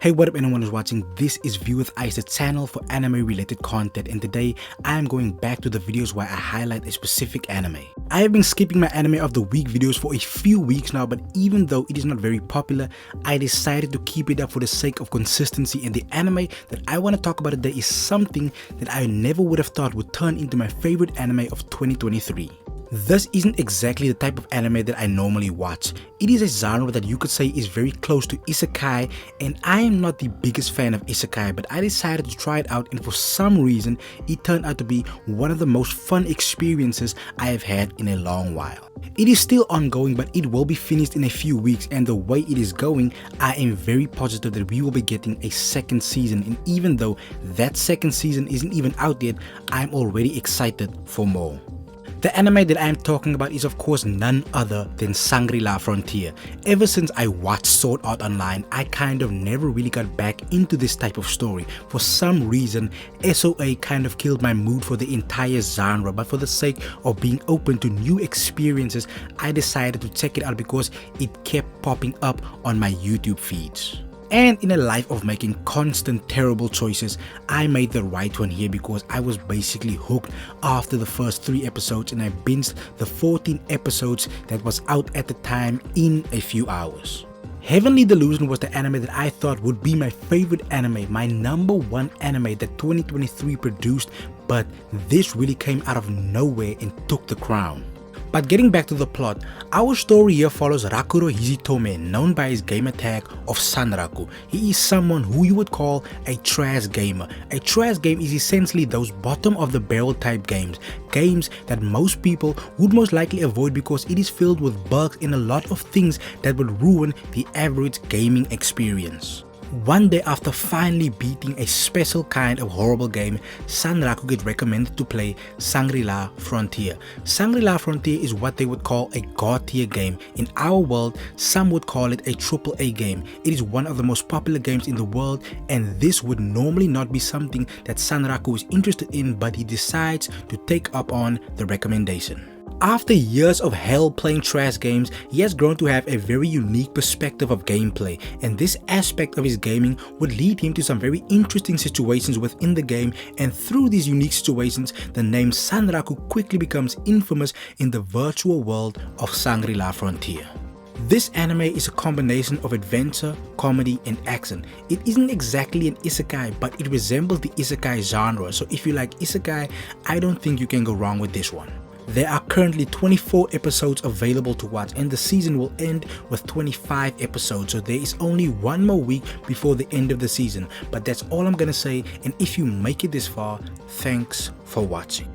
Hey, what up anyone who's watching? This is View with Ice, the channel for anime related content, and today I am going back to the videos where I highlight a specific anime. I have been skipping my anime of the week videos for a few weeks now, but even though it is not very popular, I decided to keep it up for the sake of consistency, and the anime that I want to talk about today is something that I never would have thought would turn into my favorite anime of 2023. This isn't exactly the type of anime that I normally watch. It is a genre that you could say is very close to isekai, and I am not the biggest fan of isekai, but I decided to try it out, and for some reason it turned out to be one of the most fun experiences I have had in a long while. It is still ongoing, but it will be finished in a few weeks, and the way it is going, I am very positive that we will be getting a second season, and even though that second season isn't even out yet, I'm already excited for more. The anime that I am talking about is of course none other than Shangri-La Frontier. Ever since I watched Sword Art Online, I kind of never really got back into this type of story. For some reason, SOA kind of killed my mood for the entire genre, but for the sake of being open to new experiences, I decided to check it out because it kept popping up on my YouTube feeds. And in a life of making constant terrible choices, I made the right one here because I was basically hooked after the first 3 episodes, and I binged the 14 episodes that was out at the time in a few hours. Heavenly Delusion was the anime that I thought would be my favorite anime, my #1 anime that 2023 produced, but this really came out of nowhere and took the crown. But getting back to the plot, our story here follows Rakuro Hizitome, known by his gamer tag of Sanraku. He is someone who you would call a trash gamer. A trash game is essentially those bottom of the barrel type games that most people would most likely avoid because it is filled with bugs and a lot of things that would ruin the average gaming experience. One day after finally beating a special kind of horrible game, Sanraku gets recommended to play Shangri-La Frontier. Shangri-La Frontier is what they would call a god tier game. In our world, some would call it a AAA game. It is one of the most popular games in the world, and this would normally not be something that Sanraku is interested in, but he decides to take up on the recommendation. After years of hell playing trash games, he has grown to have a very unique perspective of gameplay, and this aspect of his gaming would lead him to some very interesting situations within the game, and through these unique situations, the name Sanraku quickly becomes infamous in the virtual world of Shangri-La Frontier. This anime is a combination of adventure, comedy, and action. It isn't exactly an isekai, but it resembles the isekai genre, so if you like isekai, I don't think you can go wrong with this one. There are currently 24 episodes available to watch, and the season will end with 25 episodes, so there is only one more week before the end of the season. But that's all I'm gonna say, and if you make it this far, thanks for watching.